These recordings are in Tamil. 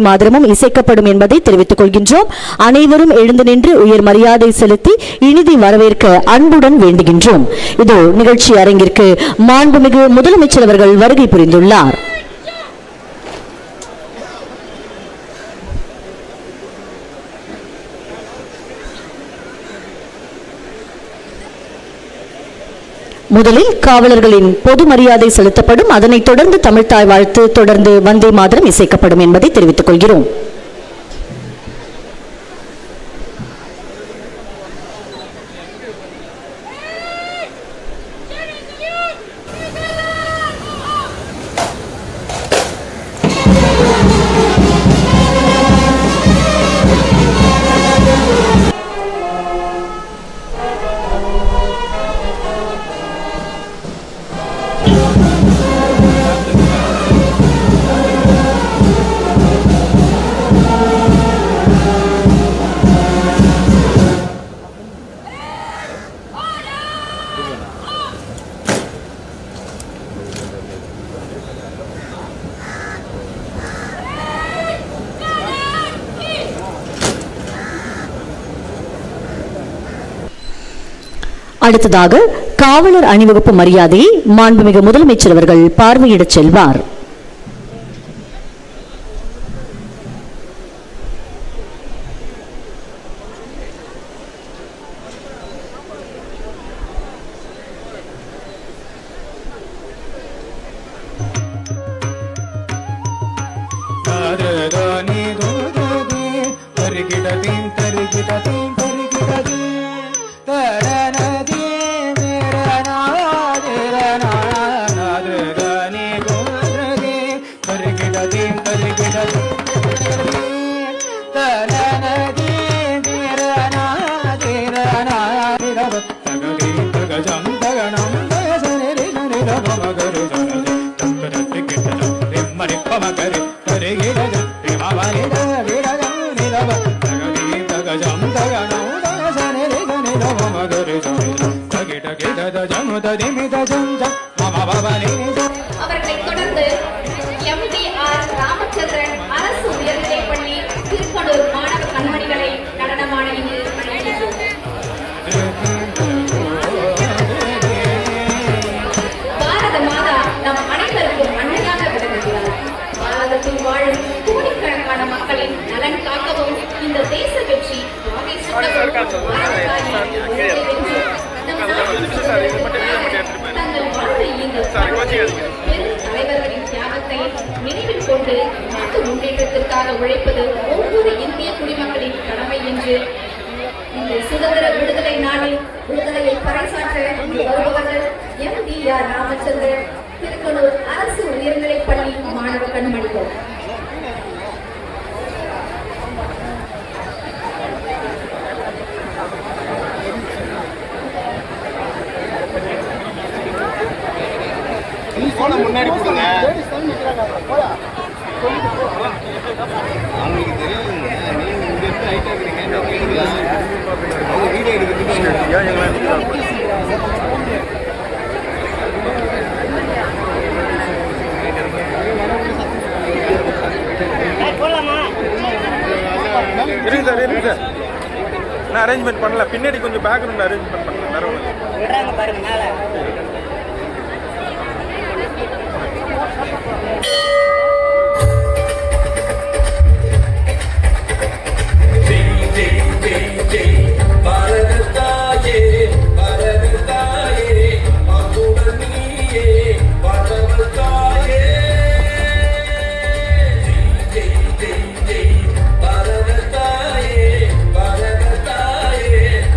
மாதரமும் இசைக்கப்படும் என்பதை தெரிவித்துக் கொள்கின்றோம். அனைவரும் எழுந்து நின்று உயர் மரியாதை செலுத்தி இனிதி வரவேற்க அன்புடன் வேண்டுகின்றோம். இதோ நிகழ்ச்சி அரங்கிற்கு மாண்புமிகு முதலமைச்சர் அவர்கள் வருகை புரிந்துள்ளார். முதலில் காவலர்களின் பொது மரியாதை செலுத்தப்படும். அதனைத் தொடர்ந்து தமிழ்த்தாய் வாழ்த்து, தொடர்ந்து வந்தே மாதரம் இசைக்கப்படும் என்பதை தெரிவித்துக் கொள்கிறோம். அடுத்ததாக காவலர் அணிவகுப்பு மரியாதையை மாண்புமிகு முதலமைச்சர் அவர்கள் பார்வையிடச் செல்வார். அவர்களை தொடர்ந்து எம்டிஆர் ராமச்சந்திரன் அரசு உயர்நிலைப்பள்ளி திருக்கனூர் மாணவ கண்மணிகளை நடனமாட பாரத மாதா நம் அனைவருக்கும் அன்னையாக விளங்குகிறார். பாரதத்தில் வாழும் கோடிக்கணக்கான மக்களின் நலன் காக்கவும் இந்த தேச வெற்றி தலைவர்களின் தியாகத்தை நினைவில் கொண்டு நாட்டு முன்னேற்றத்திற்காக உழைப்பது ஒவ்வொரு இந்திய குடிமக்களின் கடமை என்று இந்த சுதந்திர விடுதலை நாளில் விடுதலையை பறைசாற்ற வருபவர்கள் எம்டிஆர் ராமச்சந்திரன் திருக்கனூர் அரசு உயர்நிலைப்பள்ளி மாணவ கண்மணிகள். முன்னாடி போடுங்க. அவங்களுக்கு தெரியும் நீங்க இங்க இருந்து ஹைட்டா இருக்கீங்க. வீடியோ எடுக்கிறதுக்கு இருங்க சார் நான் அரேஞ்ச்மெண்ட் பண்ணல. பின்னாடி கொஞ்சம் பேக்ரவுண்ட் அரேஞ்ச்மெண்ட் பண்ணல. வேற ஒன்று விடுறாங்க பாருங்க மேல.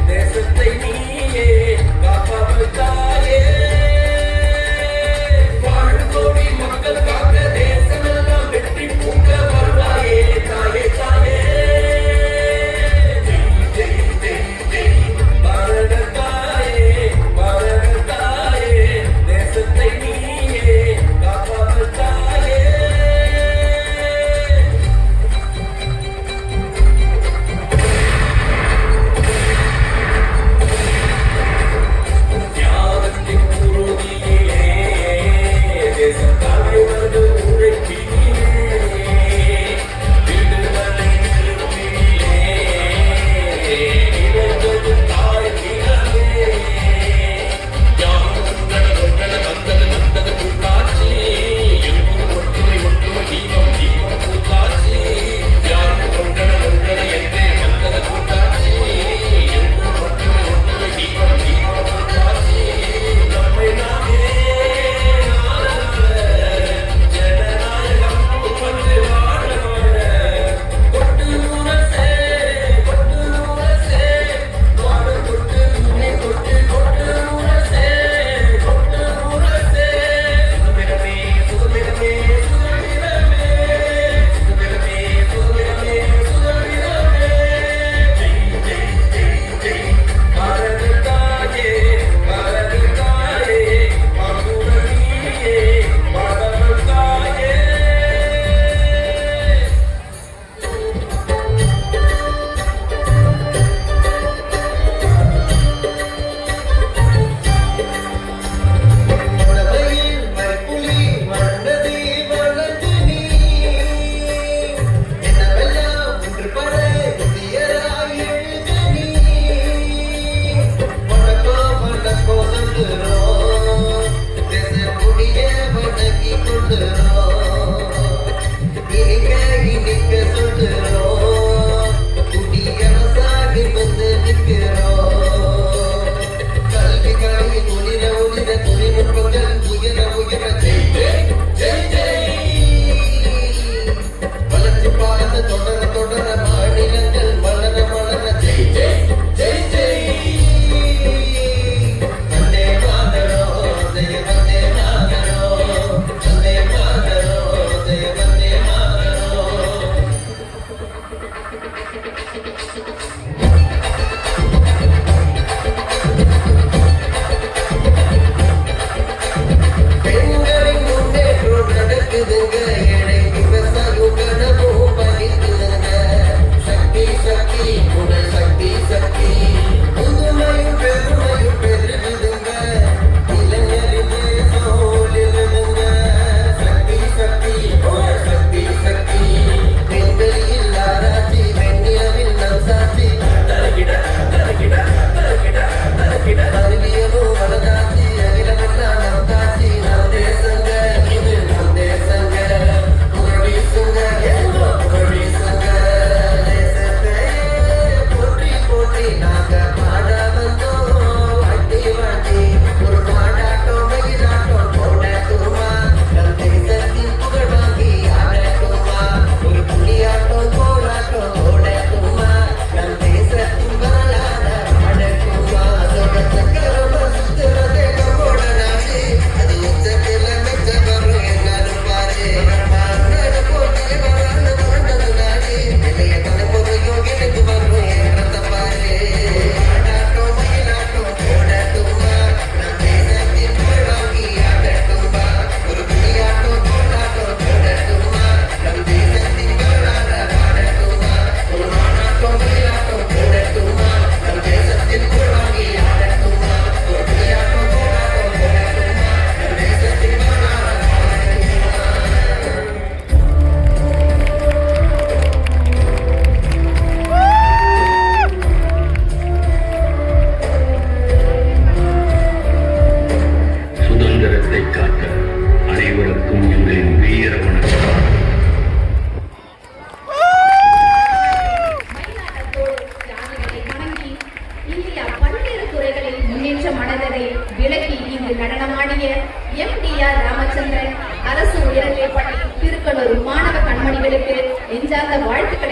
தேசத்தை நீயே காப்பாற்றாயே.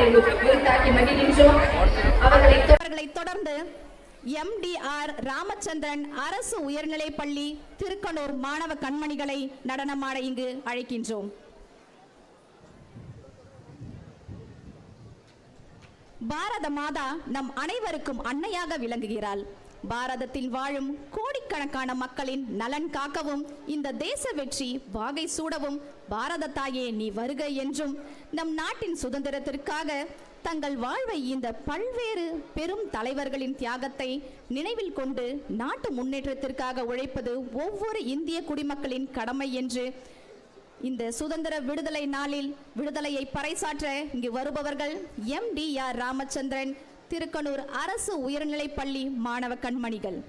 விருந்தாக்கி மகிழ்கின்றோம். அவர்களை தொடர்ந்து எம்டிஆர் ராமச்சந்திரன் அரசு உயர்நிலைப்பள்ளி திருக்கனூர் மாணவ கண்மணிகளை நடனமாட இங்கு அழைக்கின்றோம். பாரத மாதா நம் அனைவருக்கும் அன்னையாக விளங்குகிறாள். பாரதத்தில் வாழும் கோடிக்கணக்கான மக்களின் நலன் காக்கவும் இந்த தேச வெற்றி வாகை சூடவும் பாரத தாயே நீ வருக என்றும் நம் நாட்டின் சுதந்திரத்திற்காக தங்கள் வாழ்வை இந்த பல்வேறு பெரும் தலைவர்களின் தியாகத்தை நினைவில் கொண்டு நாட்டு முன்னேற்றத்திற்காக உழைப்பது ஒவ்வொரு இந்திய குடிமக்களின் கடமை என்று இந்த சுதந்திர விடுதலை நாளில் விடுதலையை பறைசாற்ற இங்கு வருபவர்கள் எம்டிஆர் ராமச்சந்திரன் திருக்கனூர் அரசு உயர்நிலைப்பள்ளி மாணவ கண்மணிகள்.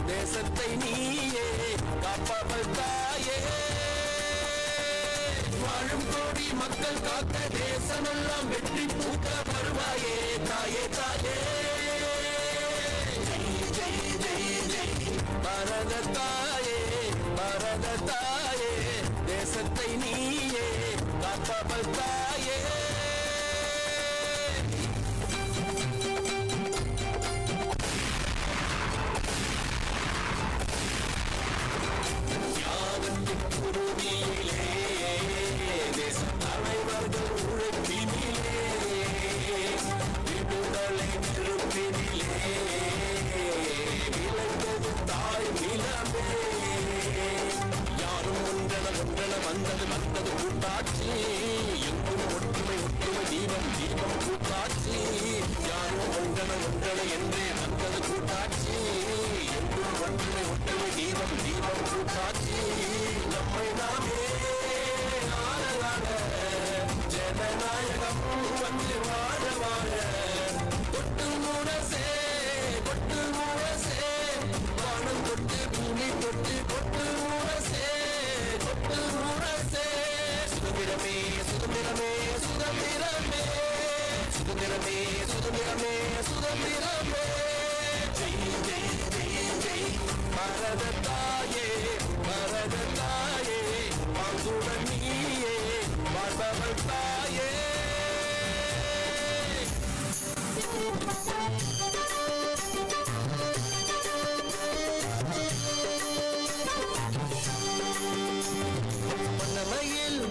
தேசத்தை நீயே காப்பவள் தாயே, வாழும் கோடி மக்கள் காக்க தேசமெல்லாம் வெற்றி பூக்க வருவாயே தாயே தாயே. ஜெய் ஜெய் ஜெய் பாரத தாயே, பாரத தாயே, தேசத்தை நீயே காப்பவள் தாயே.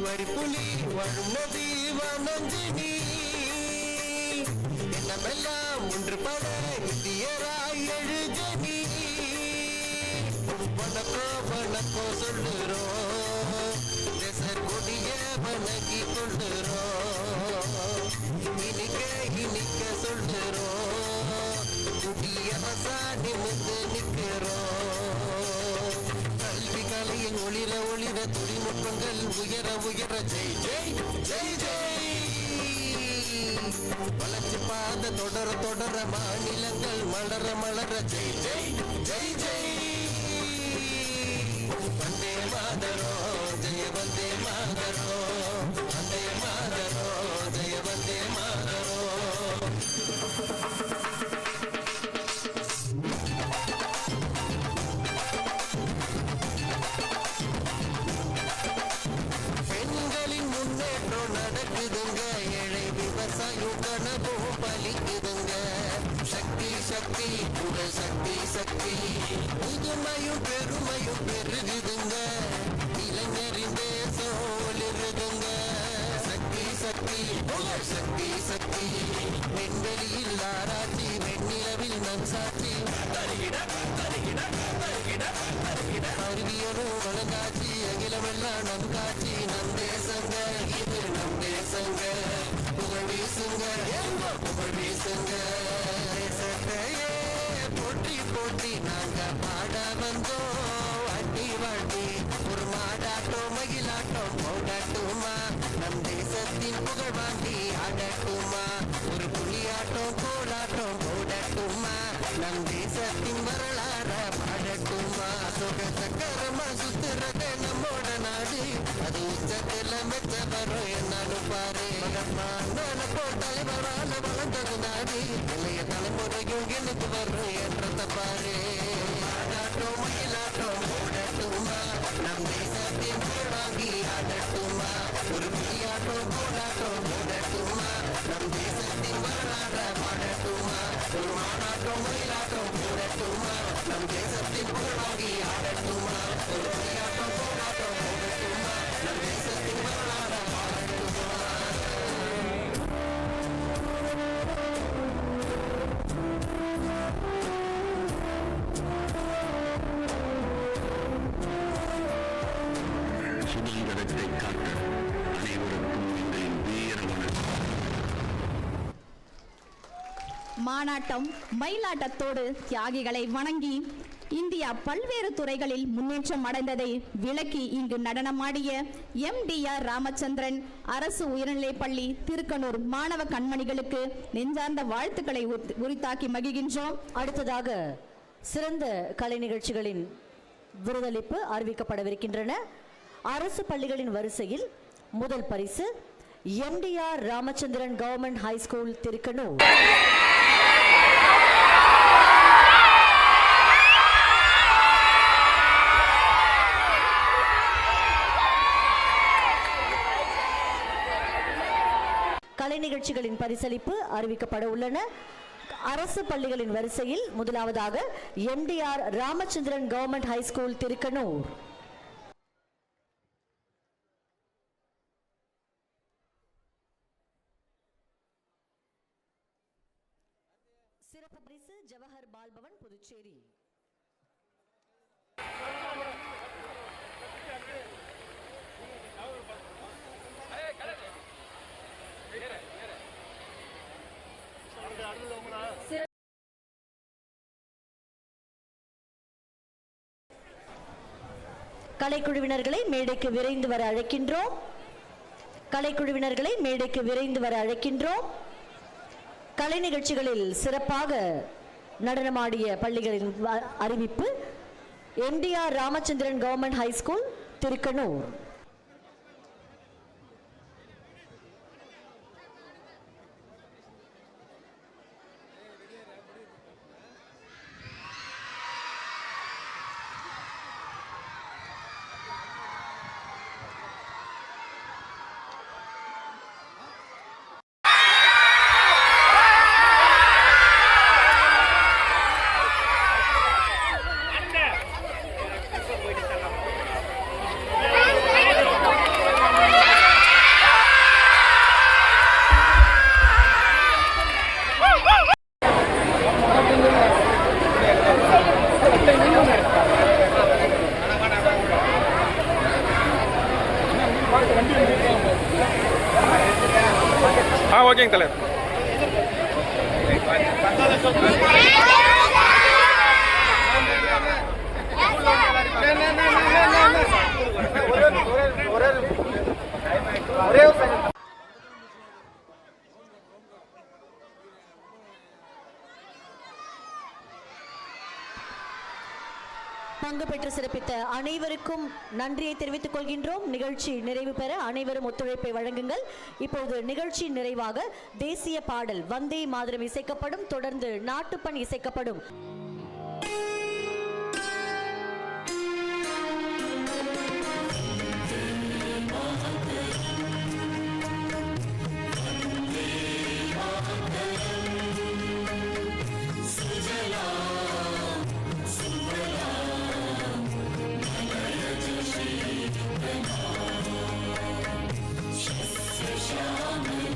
வரிப்புலி வழுநதி வனஞ்சினி என்னமெல்லாம் ஒன்றுபட இந்தியராய் எழுஜனி. வணக்கோ வணக்கோ சொல்லுறோம், தேச கொடிய வணங்கி கொள்ளுறோம். இனிக்க இனிக்க சொல்லுறோம், குடியரசா நிமிர்ந்து நிற்கிறோம். கல்வி கலையில் ஒளிர ஒளிர தொழில்நுட்பங்கள் உயர உயர ஜெய் ஜெய் ஜெய் ஜெய். வளர்ச்சி பாத தொடர தொடர மாநிலங்கள் மலர மலர ஜெய் ஜெய் ஜெய் ஜெய். வந்தே மாதரோ ஜெய வந்தே மாதரோ, வந்தே மாதரோ ஜெய வந்தே மாதரோ. பெண்களின் முன்னேற்றம் நடக்குதுங்க, ஏழை விவசாயம் கனவும் பலிக்குதுங்க. சக்தி சக்தி உடல் சக்தி சக்தி, புதுமையும் பெருமையும் பெருகுதுங்க. சக்தி புகழ் சக்தி சக்தி விண்வெளியில் ஆராய்ச்சி வெண்ணிலவில் நம் சாட்சி அறிவியலும் வழங்காட்சி அகிலமெல்லாம் நம் காட்சி நம் தேசங்க இது நம் தேசங்க புகழ் வீசுங்க புகழ் வீசுங்க தேசத்தையே போற்றி போற்றி நாங்க பாட வந்தோம் அடி வாட்டி ஒரு மாடாட்டம் மகிழாட்டம் போடட்டுமா நம் தேசத்தின் புகழ் வாங்கி ஆடட்டுமா ஒரு புலியாட்டம் கோலாட்டம் போடட்டுமா நம் தேசத்தின் வரலாற பாடட்டுமா சுக சக்கரமா சுத்துறது நம்மோட நாடு அது உச்சத்துல மெச்ச வரும் என்னாலும் பாரு போல் தலைவரால வளர்ந்தது நாடு இளைய தலைமுறையும் எனக்கு வரும் ஏற்றத்தை பாரு ஆடாட்டம் மயிலாட்டம் போடட்டுமா நம் தேசத்தின் புகழ் வாங்கி ஆடட்டுமா ஒரு புலியாட்டம் கோலாட்டம் போடட்டுமா நம் தேசத்தின் வரலாற பாடட்டுமா ஒரு மாநாட்டம் மயிலாட்டம் போடட்டுமா நம் தேசத்தின் புகழ் வாங்கி ஆடட்டுமா ஒரு புலியாட்டம் கோலாட்டம் போடட்டுமா நம் தேசத்தின் வரலாற பாடட்டுமா. சுதந்திரத்தை காக்க அனைவருக்கும் எங்களின் வீர வணக்கம். மானாட்டம் மயிலாட்டத்தோடு தியாகிகளை வணங்கி இந்தியா பல்வேறு துறைகளில் முன்னேற்றம் அடைந்ததை விளக்கி இங்கு நடனமாடிய எம்டிஆர் ராமச்சந்திரன் அரசு உயர்நிலைப்பள்ளி திருக்கனூர் மாணவ கண்மணிகளுக்கு நெஞ்சார்ந்த வாழ்த்துக்களை உரித்தாக்கி மகிழ்கின்றோம். அடுத்ததாக சிறந்த கலை நிகழ்ச்சிகளின் விருதளிப்பு அறிவிக்கப்படவிருக்கின்றன. அரசு பள்ளிகளின் வரிசையில் முதல் பரிசு MTR Ramachandran government high school Thirukkanur. கலை நிகழ்ச்சிகளின் பரிசளிப்பு அறிவிக்கப்பட உள்ளன. அரசு பள்ளிகளின் வரிசையில் முதலாவதாக MTR Ramachandran government high school Thirukkanur. சிறப்பு பரிசு ஜவஹர் பால்பவன் புதுச்சேரி. கலைக்குழுவினர்களை மேடைக்கு விரைந்து வர அழைக்கின்றோம். கலைக்குழுவினர்களை மேடைக்கு விரைந்து வர அழைக்கின்றோம். கலை நிகழ்ச்சிகளில் சிறப்பாக நடனமாடிய பள்ளிகளின் அறிவிப்பு MTR Ramachandran government high school Thirukkanur. ஓகேங்க தலைவர். பங்கு பெற்று சிறப்பித்த அனைவருக்கும் நன்றியை தெரிவித்துக் கொள்கின்றோம். நிகழ்ச்சி நிறைவு பெற அனைவரும் ஒத்துழைப்பை வழங்குங்கள். இப்போது நிகழ்ச்சி நிறைவாக தேசிய பாடல் வந்தே மாதரம் இசைக்கப்படும். தொடர்ந்து நாட்டுப்பண் இசைக்கப்படும். Shama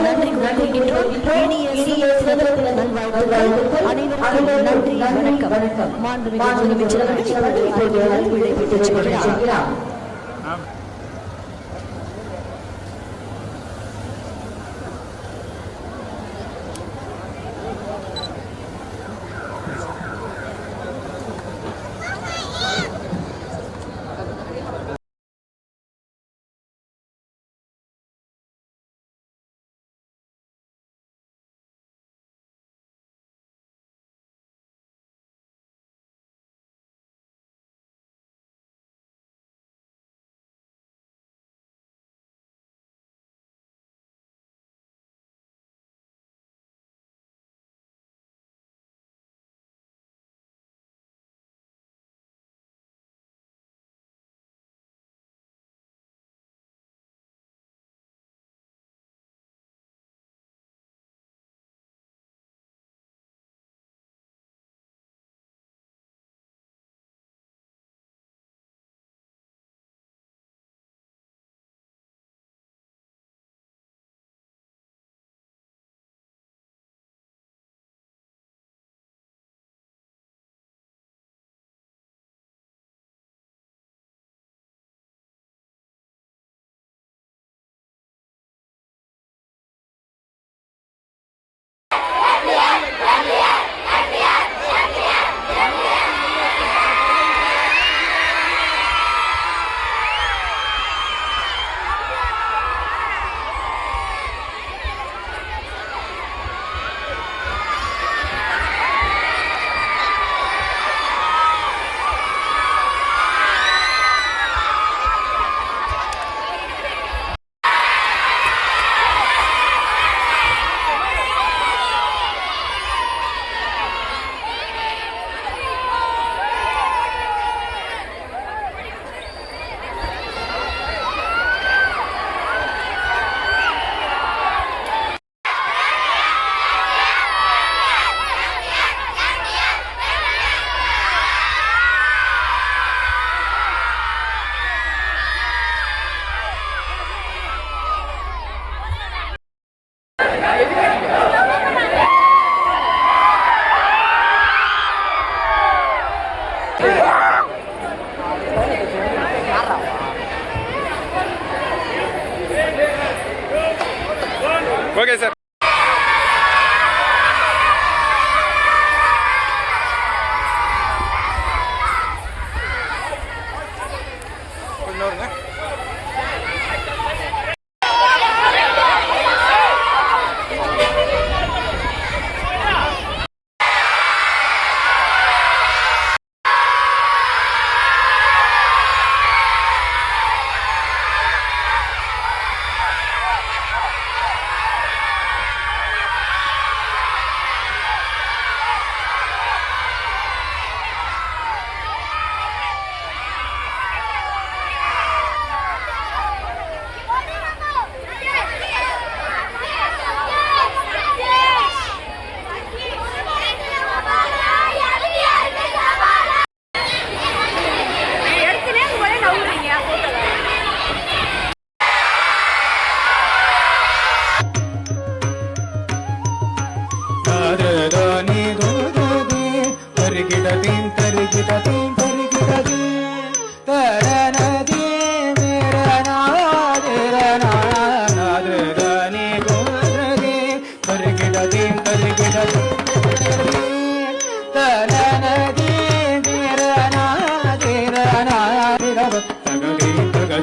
நன்றி கூறுகின்றோம். இனிய சுதந்திர நல்வாழ்த்துக்கள். அனைவருக்கும் நன்றி, வணக்கம். மாண்புமிகு முதலமைச்சர் அவர்கள் இப்போது விடை பெற்றுச் செல்கிறார். Okay sir. இன்னொருங்க.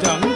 Jam